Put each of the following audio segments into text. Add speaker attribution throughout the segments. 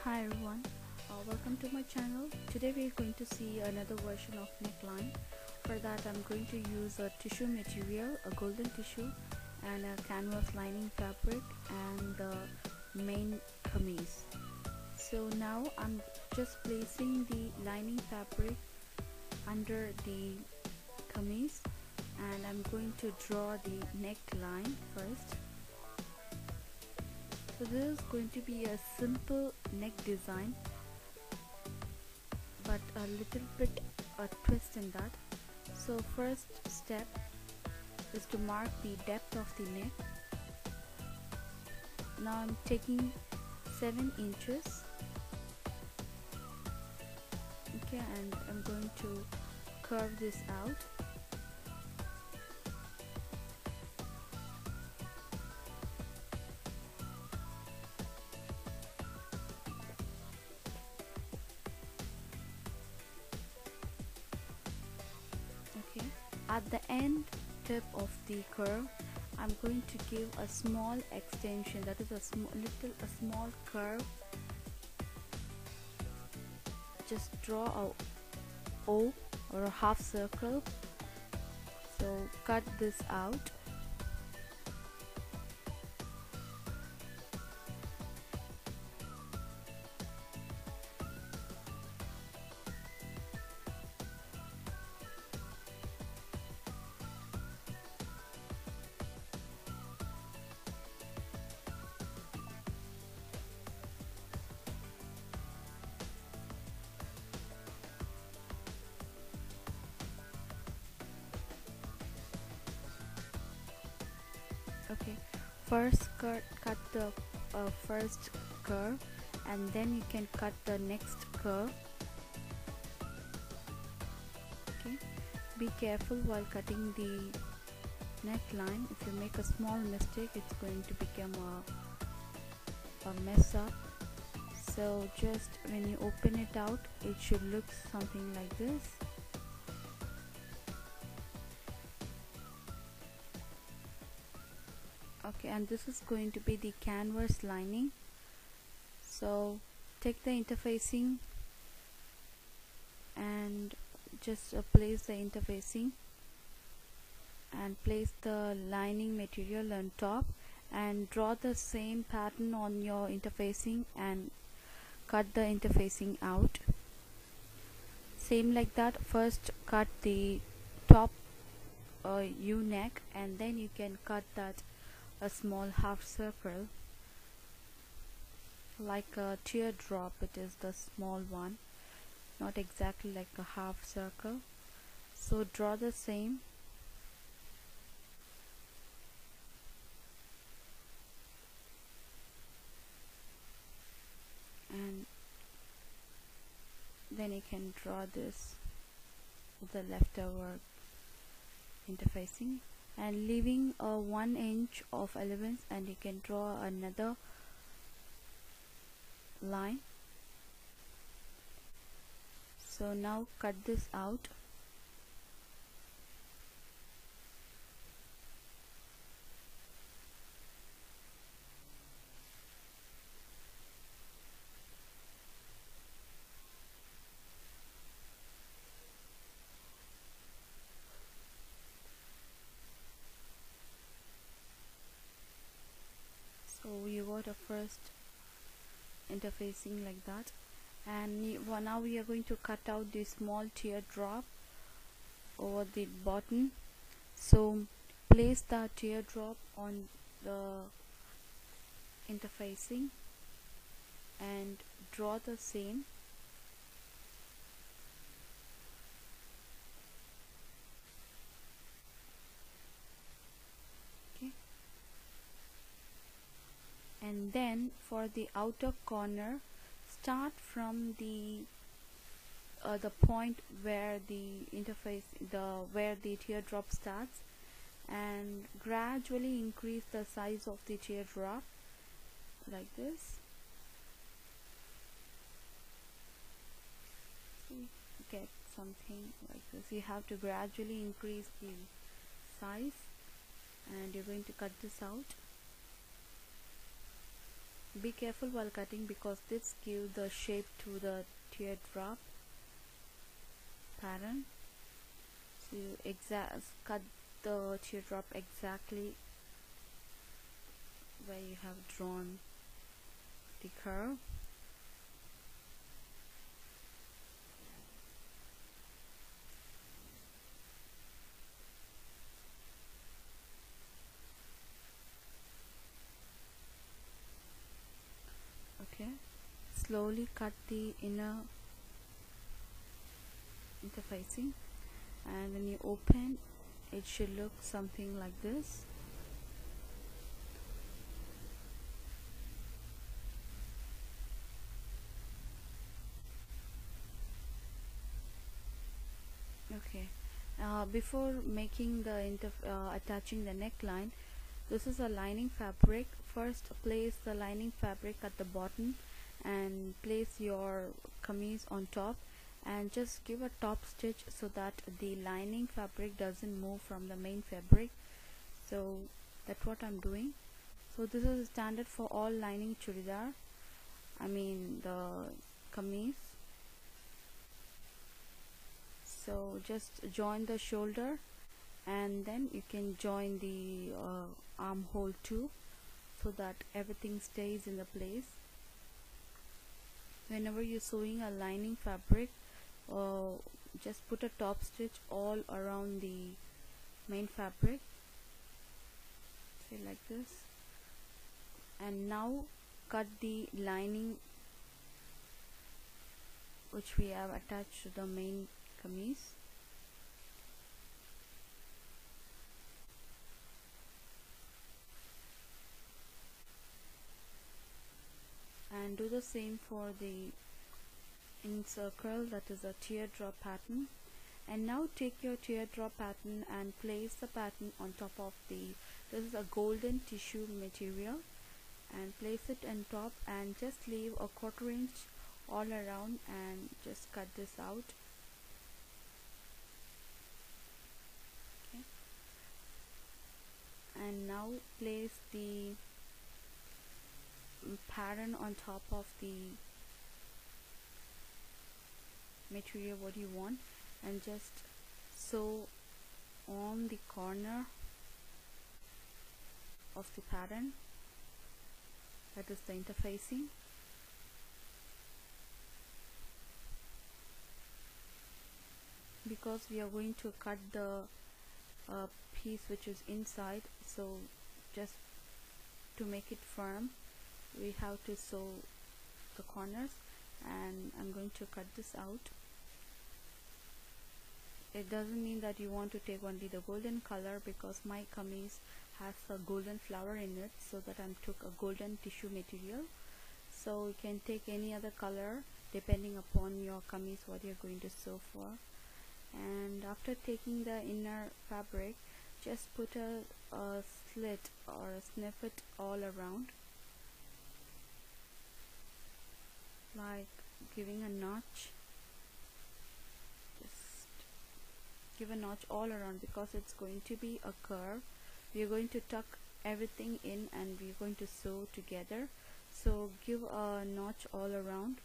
Speaker 1: Hi everyone, welcome to my channel. Today we are going to see another version of neckline. For that I'm going to use a tissue material, a golden tissue and a canvas lining fabric and the main kameez. So now I'm just placing the lining fabric under the kameez and I'm going to draw the neckline first. So this is going to be a simple neck design, but a little bit a twist in that. So first step is to mark the depth of the neck. Now I'm taking 7 inches. Okay, and I'm going to curve this out. Okay, at the end tip of the curve I'm going to give a small extension, that is a small curve. Just draw a O or a half circle. So cut this out. Okay, first cut the first curve and then you can cut the next curve. Okay, be careful while cutting the neckline. If you make a small mistake it's going to become a mess up. So just when you open it out it should look something like this. Okay, and this is going to be the canvas lining. So take the interfacing and just place the interfacing and place the lining material on top and draw the same pattern on your interfacing and cut the interfacing out. Same like that, first cut the top U-neck and then you can cut that a small half circle like a teardrop. It is the small one, not exactly like a half circle. So draw the same and then you can draw this with the leftover interfacing and leaving a 1 inch of allowance, and you can draw another line. So now cut this out. So you got a first interfacing like that, and now we are going to cut out the small teardrop over the bottom. So place the teardrop on the interfacing and draw the same. Okay, and then for the outer corner start from the point where the where the teardrop starts and gradually increase the size of the teardrop like this. So you get something like this. You have to gradually increase the size and you're going to cut this out. Be careful while cutting because this gives the shape to the teardrop pattern. So you cut the teardrop exactly where you have drawn the curve. Okay, slowly cut the inner interfacing, and when you open it should look something like this. Okay, before making the attaching the neckline, this is a lining fabric. First place the lining fabric at the bottom and place your kameez on top, and just give a top stitch so that the lining fabric doesn't move from the main fabric. So that's what I'm doing. So this is standard for all lining churidar, I mean the kameez. So just join the shoulder and then you can join the armhole too, so that everything stays in the place. Whenever you're sewing a lining fabric, just put a top stitch all around the main fabric, say like this, and now cut the lining which we have attached to the main kameez. And do the same for the encircle, that is a teardrop pattern. And now take your teardrop pattern and place the pattern on top of this is a golden tissue material, and place it on top and just leave a 1/4 inch all around and just cut this out. Okay, and now place the pattern on top of the material what you want, and just sew on the corner of the pattern, that is the interfacing. Because we are going to cut the piece which is inside, so just to make it firm we have to sew the corners, and I'm going to cut this out. It doesn't mean that you want to take only the golden color, because my kameez has a golden flower in it, so that I took a golden tissue material. So you can take any other color depending upon your kameez what you're going to sew for. And after taking the inner fabric, just put a slit or a snippet all around, like giving a notch. Just give a notch all around because it's going to be a curve. We're going to tuck everything in and we're going to sew together, so give a notch all around.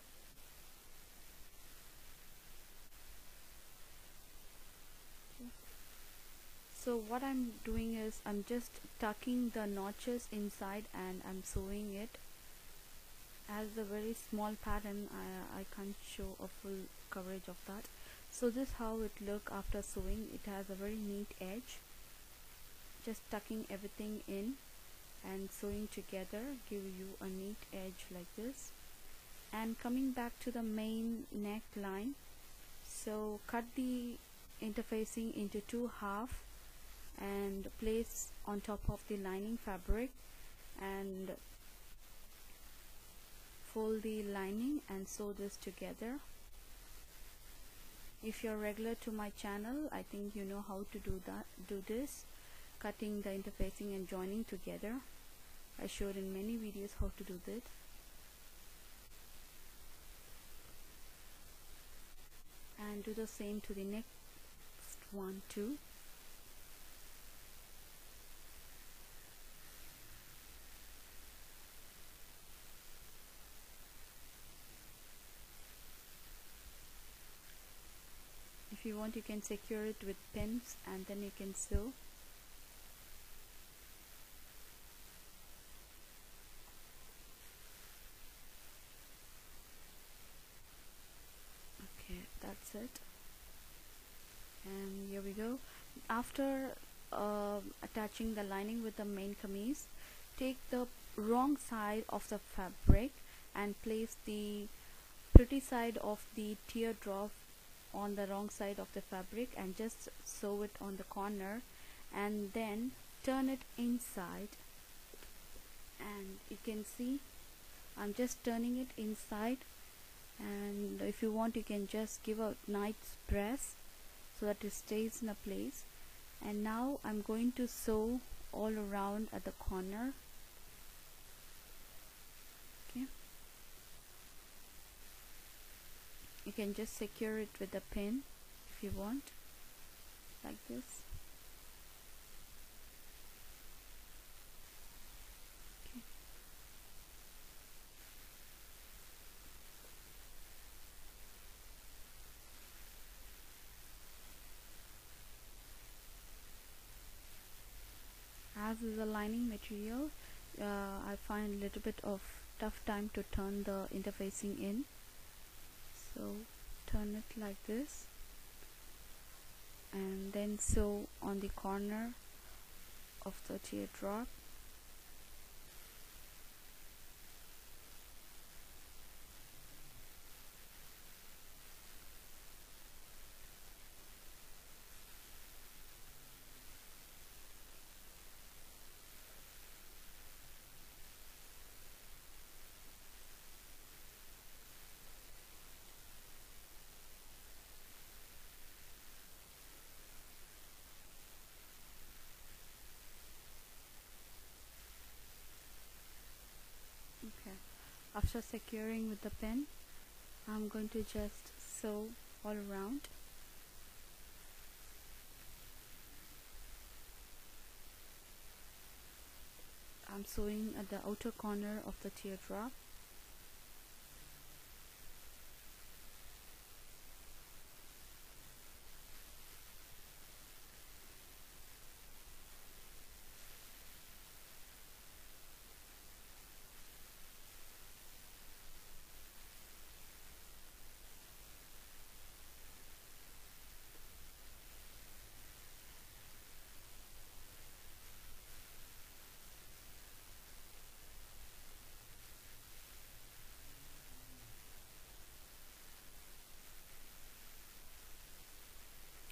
Speaker 1: So what I'm doing is I'm just tucking the notches inside and I'm sewing it. As a very small pattern, I can't show a full coverage of that. So this is how it look after sewing. It has a very neat edge. Just tucking everything in and sewing together give you a neat edge like this. And coming back to the main neckline, so cut the interfacing into 2 halves and place on top of the lining fabric, and fold the lining and sew this together. If you're regular to my channel, I think you know how to do this, cutting the interfacing and joining together. I showed in many videos how to do this. And do the same to the next one too. you want, you can secure it with pins and then you can sew. Okay, that's it. And here we go. After attaching the lining with the main kameez, take the wrong side of the fabric and place the pretty side of the teardrop on the wrong side of the fabric and just sew it on the corner, and then turn it inside. And you can see I'm just turning it inside, and if you want you can just give a nice press so that it stays in a place. And now I'm going to sew all around at the corner. Okay, you can just secure it with a pin if you want, like this. Okay. As is a lining material, I find a little bit of tough time to turn the interfacing in, so turn it like this and then sew on the corner of the teardrop. Okay, after securing with the pin, I'm going to just sew all around. I'm sewing at the outer corner of the teardrop.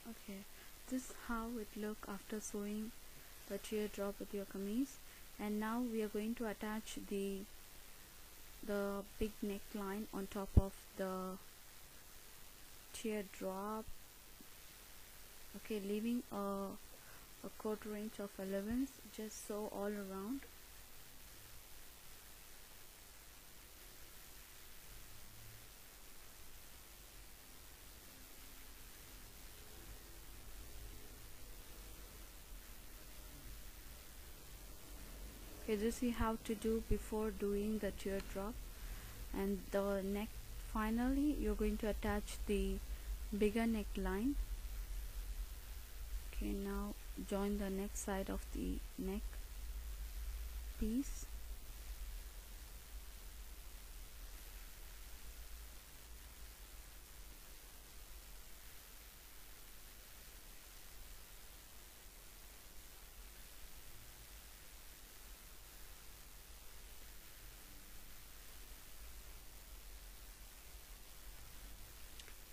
Speaker 1: Okay, this is how it look after sewing the teardrop with your kameez. And now we are going to attach the big neckline on top of the teardrop. Okay, leaving a quarter inch of allowance, just sew all around. Okay, this is how to do before doing the teardrop. And the neck, finally you're going to attach the bigger neckline. Okay, now join the neck side of the neck piece.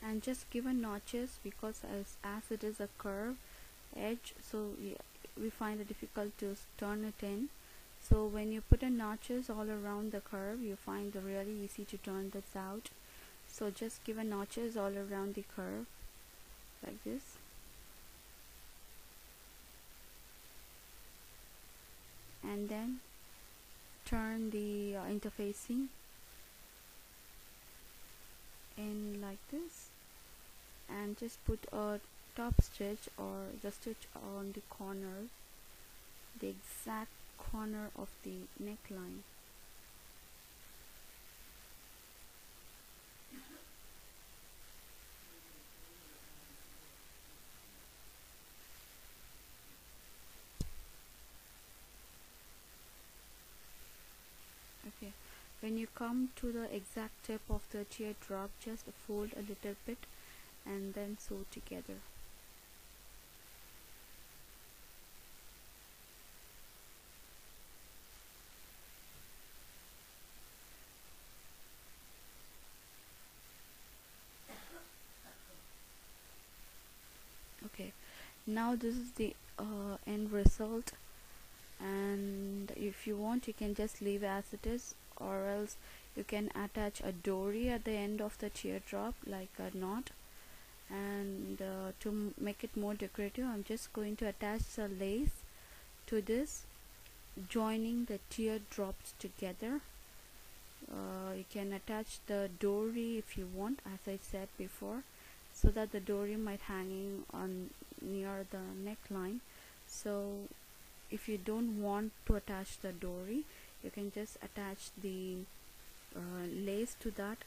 Speaker 1: And just give a notches, because as it is a curve edge, so we find it difficult to turn it in. So when you put a notches all around the curve, you find it really easy to turn this out. So just give a notches all around the curve like this. And then turn the interfacing in like this, and just put a top stitch or the stitch on the corner, the exact corner of the neckline. Okay, when you come to the exact tip of the teardrop, just fold a little bit and then sew together. Okay, now this is the end result, and if you want you can just leave as it is, or else you can attach a dory at the end of the teardrop like a knot. And to make it more decorative, I'm just going to attach the lace to this, joining the teardrops together. You can attach the dory if you want, as I said before, so that the dory might hanging on near the neckline. So if you don't want to attach the dory, you can just attach the lace to that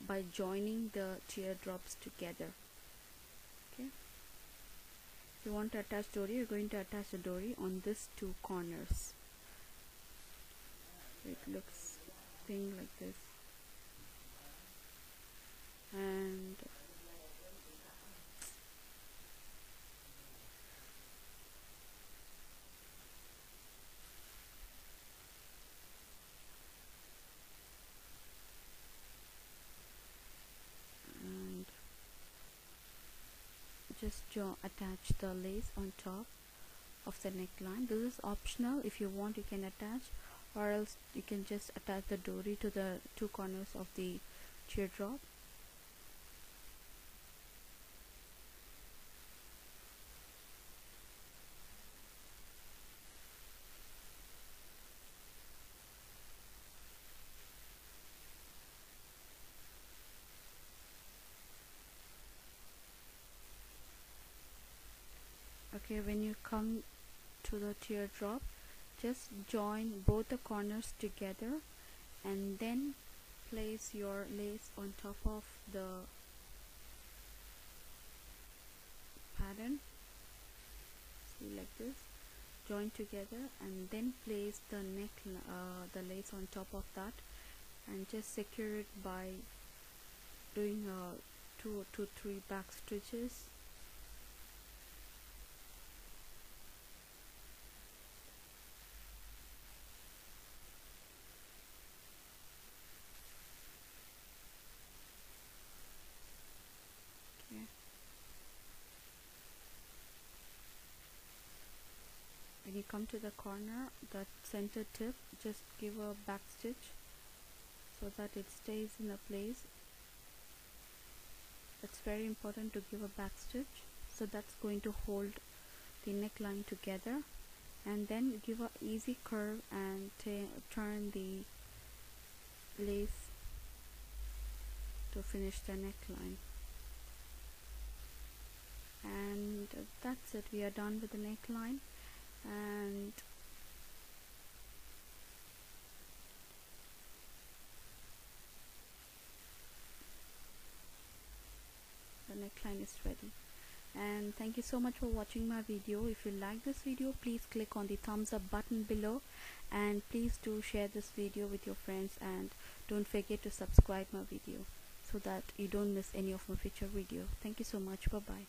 Speaker 1: by joining the teardrops together. Okay, if you want to attach dory, you're going to attach the dory on these two corners. It looks thing like this, and just attach the lace on top of the neckline. This is optional. If you want you can attach, or else you can just attach the dory to the two corners of the teardrop. Okay, when you come to the teardrop, just join both the corners together and then place your lace on top of the pattern. See, like this, join together and then place the the lace on top of that, and just secure it by doing 2 to 3 back stitches. Okay. When you come to the corner, that center tip, just give a back stitch so that it stays in a place. It's very important to give a back stitch, so that's going to hold the neckline together, and then give a easy curve and turn the lace to finish the neckline. And that's it, we are done with the neckline. And the neckline is ready. And thank you so much for watching my video. If you like this video, please click on the thumbs up button below, and please do share this video with your friends, and don't forget to subscribe my video so that you don't miss any of my future video. Thank you so much. Bye bye.